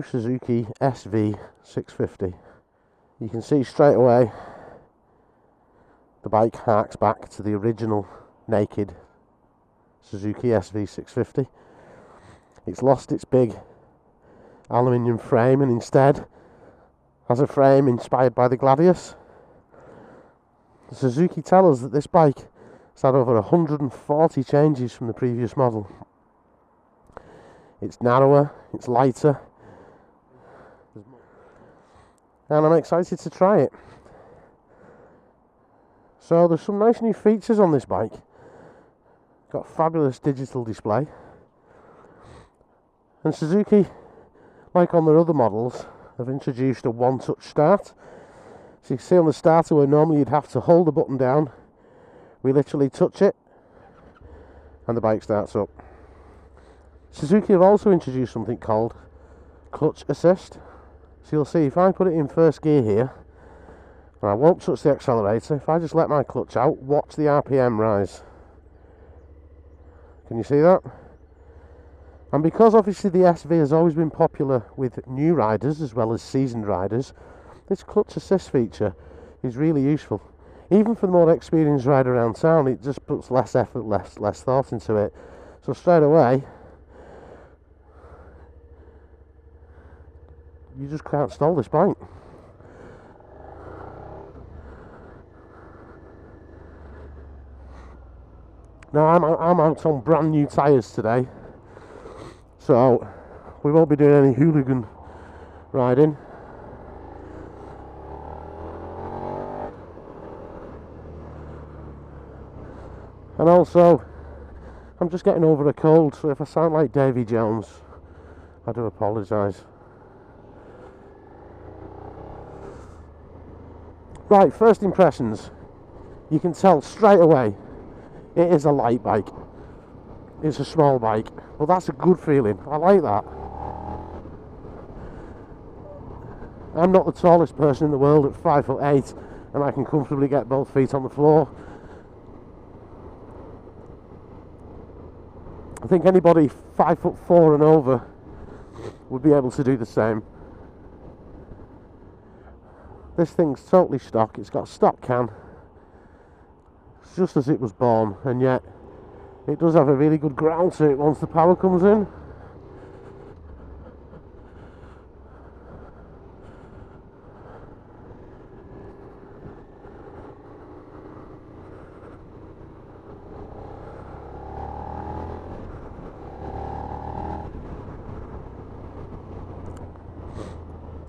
Suzuki SV650. You can see straight away the bike harks back to the original naked Suzuki SV650. It's lost its big aluminium frame and instead has a frame inspired by the Gladius. Suzuki tell us that this bike has had over 140 changes from the previous model. It's narrower, it's lighter, and I'm excited to try it. So there's some nice new features on this bike. Got a fabulous digital display, and Suzuki, like on their other models, have introduced a one-touch start. So you can see on the starter where normally you'd have to hold the button down, we literally touch it and the bike starts up. Suzuki have also introduced something called clutch assist. So you'll see if I put it in first gear here, and I won't touch the accelerator, if I just let my clutch out, watch the RPM rise. Can you see that? And because obviously the SV has always been popular with new riders as well as seasoned riders, this clutch assist feature is really useful. Even for the more experienced rider around town, it just puts less effort, less thought into it. So straight away, you just can't stall this bike. Now I'm out on brand new tyres today, so we won't be doing any hooligan riding. And also, I'm just getting over a cold, so if I sound like Davy Jones, I do apologise. Right, first impressions. You can tell straight away it is a light bike. It's a small bike, but that's a good feeling. I like that. I'm not the tallest person in the world at 5'8", and I can comfortably get both feet on the floor. I think anybody 5'4" and over would be able to do the same. This thing's totally stock. It's got a stock can. It's just as it was born, and yet it does have a really good ground to it once the power comes in.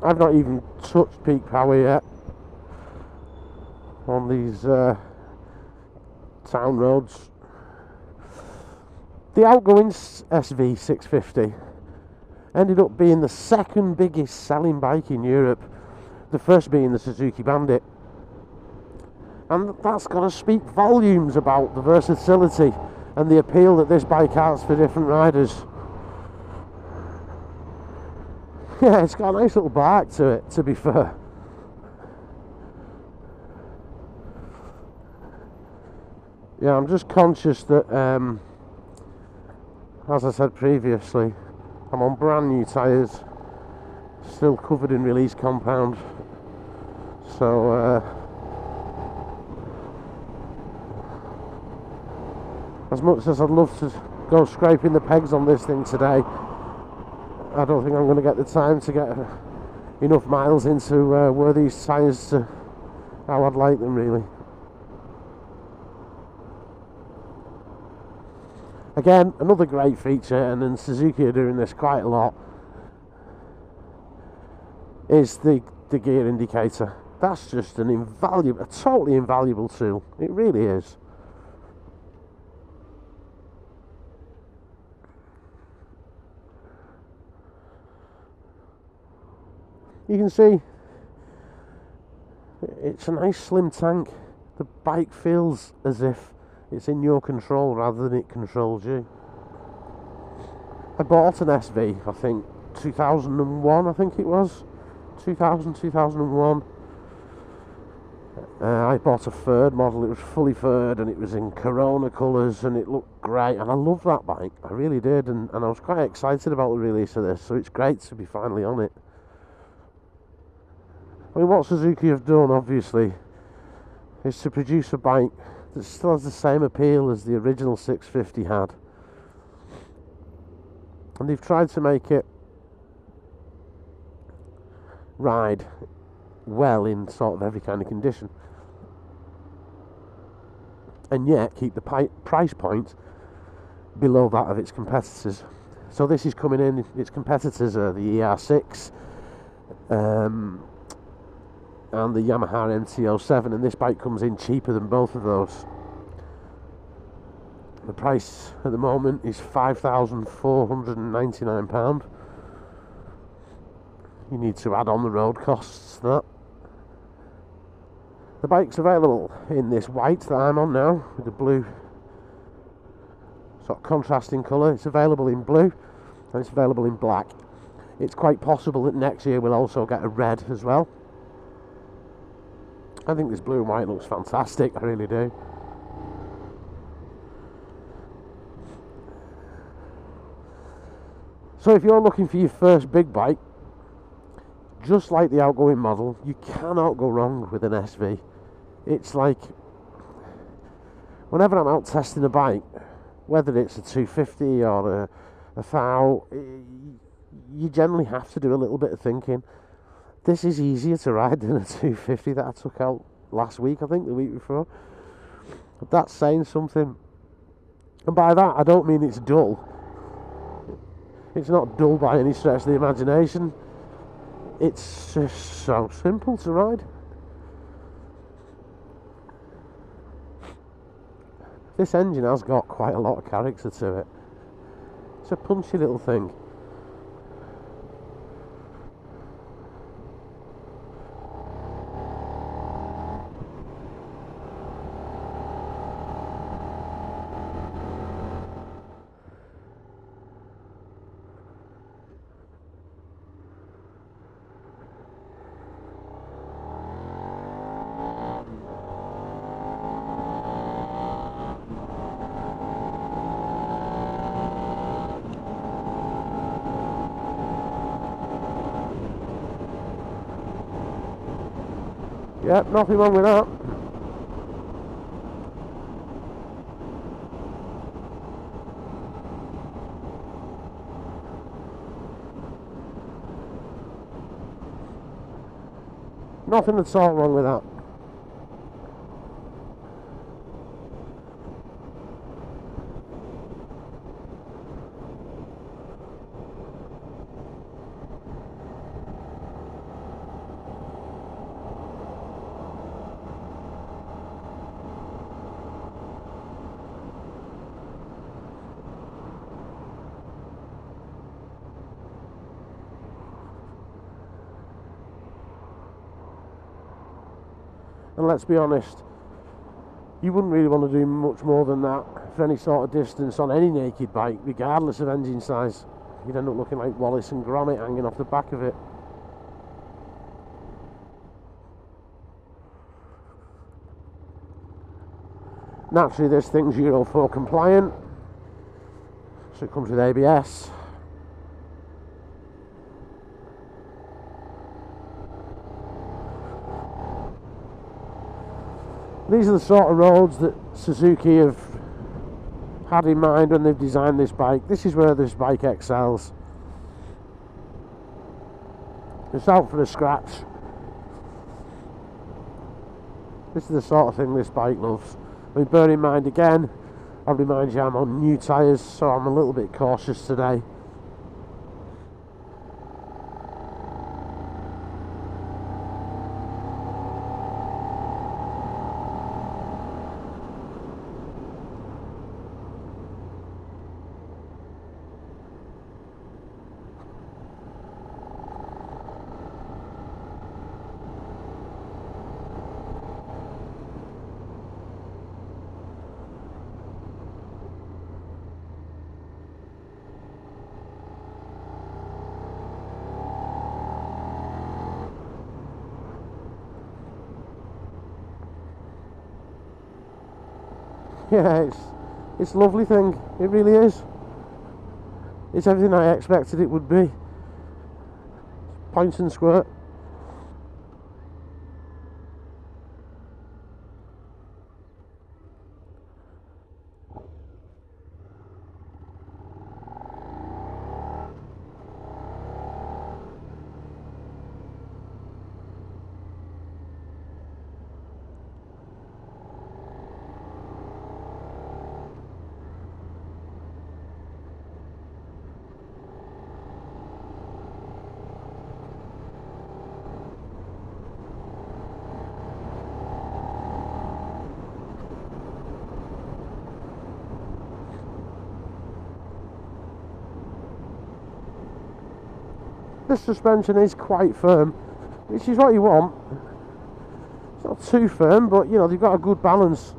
I've not even touched peak power yet on these town roads. The outgoing SV650 ended up being the second biggest selling bike in Europe, the first being the Suzuki Bandit. And that's got to speak volumes about the versatility and the appeal that this bike has for different riders. Yeah, it's got a nice little bark to it, to be fair. Yeah, I'm just conscious that, as I said previously, I'm on brand new tyres, still covered in release compound. So, as much as I'd love to go scraping the pegs on this thing today, I don't think I'm going to get the time to get enough miles into where these tyres to how I'd like them, really. Again, another great feature, and then Suzuki are doing this quite a lot, is the gear indicator. That's just a totally invaluable tool. It really is. You can see it's a nice slim tank. The bike feels as if it's in your control rather than it controls you. I bought an SV, I think 2001, I think it was 2001, I bought a third model. It was fully furred and it was in Corona colours and it looked great, and I loved that bike, I really did, and I was quite excited about the release of this, so it's great to be finally on it. I mean, what Suzuki have done, obviously, is to produce a bike that still has the same appeal as the original 650 had, and they've tried to make it ride well in sort of every kind of condition, and yet keep the price point below that of its competitors. So this is coming in, its competitors are the ER6 and the Yamaha MT-07, and this bike comes in cheaper than both of those. The price at the moment is £5,499. You need to add on the road costs to that. The bike's available in this white that I'm on now, with the blue sort of contrasting colour. It's available in blue and it's available in black. It's quite possible that next year we'll also get a red as well. I think this blue and white looks fantastic, I really do. So if you're looking for your first big bike, just like the outgoing model, you cannot go wrong with an SV. It's like, whenever I'm out testing a bike, whether it's a 250 or a FAO, you generally have to do a little bit of thinking. This is easier to ride than a 250 that I took out last week, I think, the week before. But that's saying something. And by that, I don't mean it's dull. It's not dull by any stretch of the imagination. It's just so simple to ride. This engine has got quite a lot of character to it. It's a punchy little thing. Yep, nothing wrong with that. Nothing at all wrong with that. And let's be honest, you wouldn't really want to do much more than that for any sort of distance on any naked bike, regardless of engine size. You'd end up looking like Wallace and Gromit hanging off the back of it. Naturally, this thing's Euro 4 compliant, so it comes with ABS. These are the sort of roads that Suzuki have had in mind when they've designed this bike. This is where this bike excels. It's out for a scratch. This is the sort of thing this bike loves. I mean, bear in mind again, I'll remind you I'm on new tyres, so I'm a little bit cautious today. Yeah, it's a lovely thing. It really is. It's everything I expected it would be. Point and squirt. The suspension is quite firm, which is what you want. It's not too firm, but you know, they've got a good balance.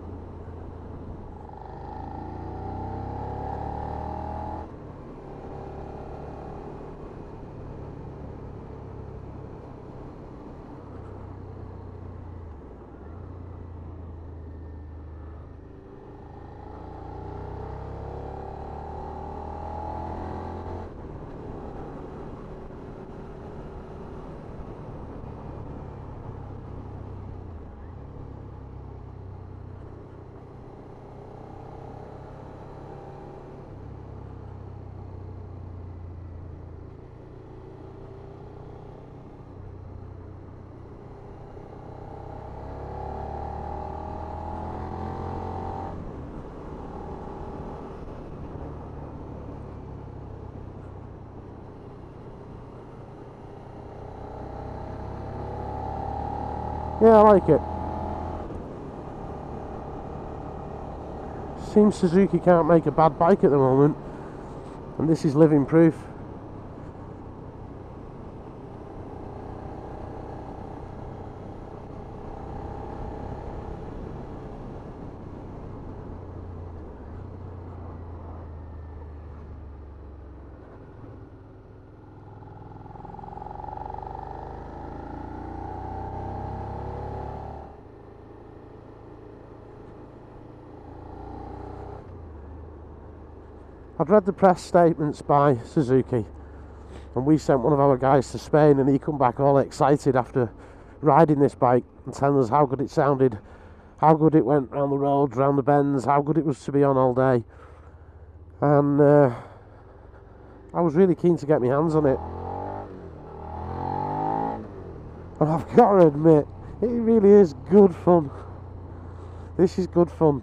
Yeah, I like it. Seems Suzuki can't make a bad bike at the moment, and this is living proof. I'd read the press statements by Suzuki, and we sent one of our guys to Spain, and he come back all excited after riding this bike and telling us how good it sounded, how good it went round the roads, round the bends, how good it was to be on all day. And I was really keen to get my hands on it. And I've got to admit, it really is good fun. This is good fun.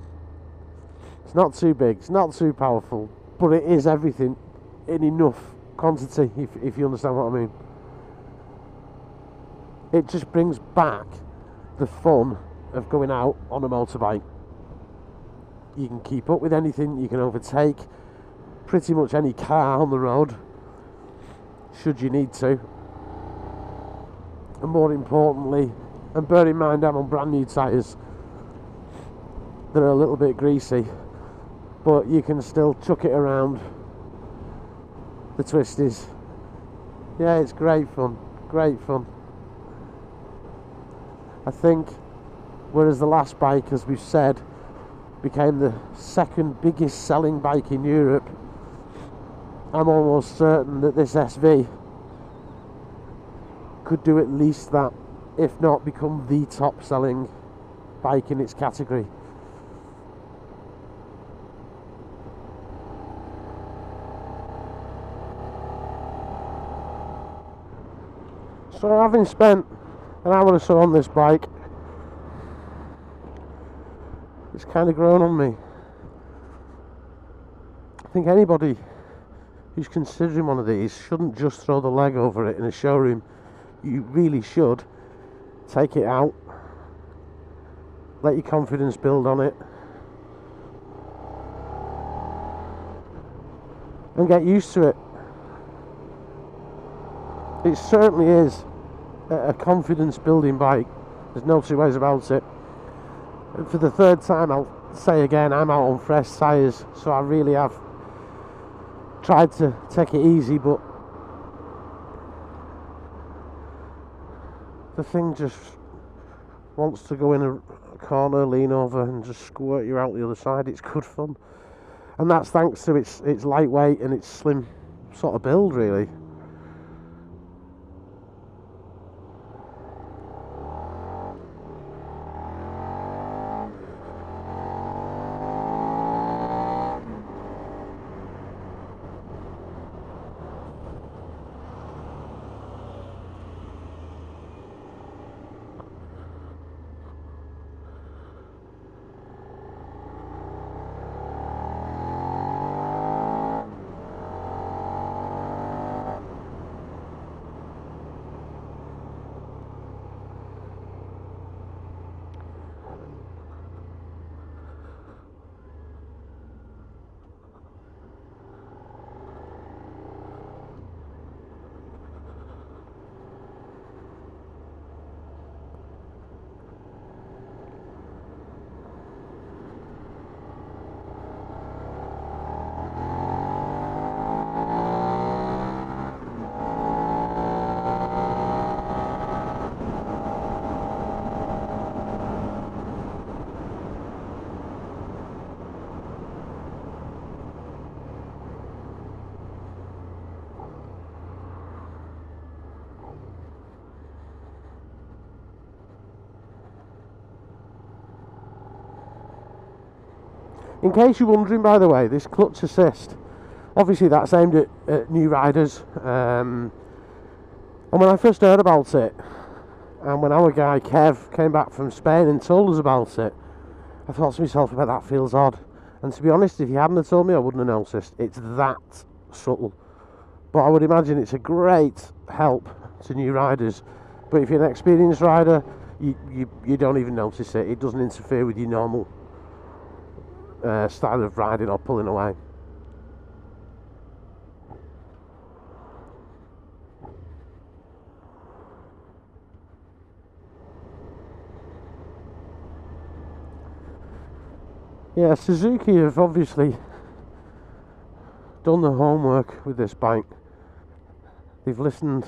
It's not too big, it's not too powerful, but it is everything in enough quantity, if you understand what I mean. It just brings back the fun of going out on a motorbike. You can keep up with anything, you can overtake pretty much any car on the road, should you need to. And more importantly, and bear in mind I'm on brand new tyres, they're a little bit greasy, but you can still chuck it around the twisties. Yeah, it's great fun, great fun. I think, whereas the last bike, as we've said, became the second biggest selling bike in Europe, I'm almost certain that this SV could do at least that, if not become the top selling bike in its category. So having spent an hour or so on this bike, it's kind of grown on me. I think anybody who's considering one of these shouldn't just throw the leg over it in a showroom. You really should take it out, let your confidence build on it, and get used to it. It certainly is a confidence building bike, there's no two ways about it. And for the third time, I'll say again, I'm out on fresh tyres, so I really have tried to take it easy, but the thing just wants to go in a a corner, lean over and just squirt you out the other side. It's good fun. And that's thanks to its lightweight and its slim sort of build, really. In case you're wondering, by the way, this clutch assist, obviously that's aimed at new riders. And when I first heard about it, and when our guy Kev came back from Spain and told us about it, I thought to myself, about that feels odd. And to be honest, if he hadn't have told me, I wouldn't have noticed. It's that subtle. But I would imagine it's a great help to new riders. But if you're an experienced rider, you don't even notice it. It doesn't interfere with your normal style of riding or pulling away. Yeah, Suzuki have obviously done the homework with this bike. They've listened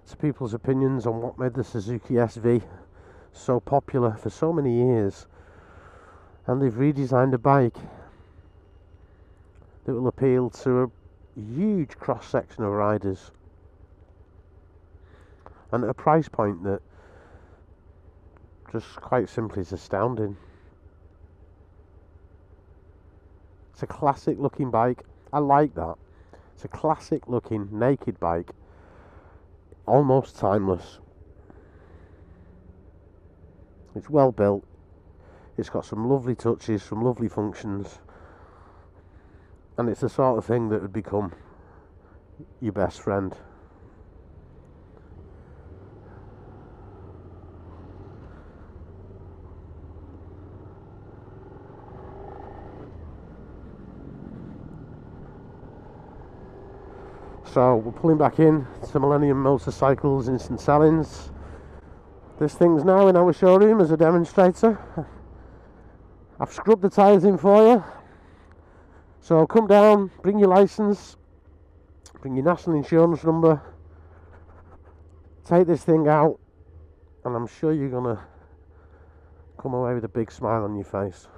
to people's opinions on what made the Suzuki SV so popular for so many years, and they've redesigned a bike that will appeal to a huge cross section of riders and at a price point that just quite simply is astounding. It's a classic looking bike. I like that. It's a classic looking naked bike, almost timeless. It's well built. It's got some lovely touches, some lovely functions, and it's the sort of thing that would become your best friend. So we're pulling back in to Millennium Motorcycles Instant Sellings. This thing's now in our showroom as a demonstrator. I've scrubbed the tyres in for you. So come down, bring your licence, bring your national insurance number, take this thing out, and I'm sure you're going to come away with a big smile on your face.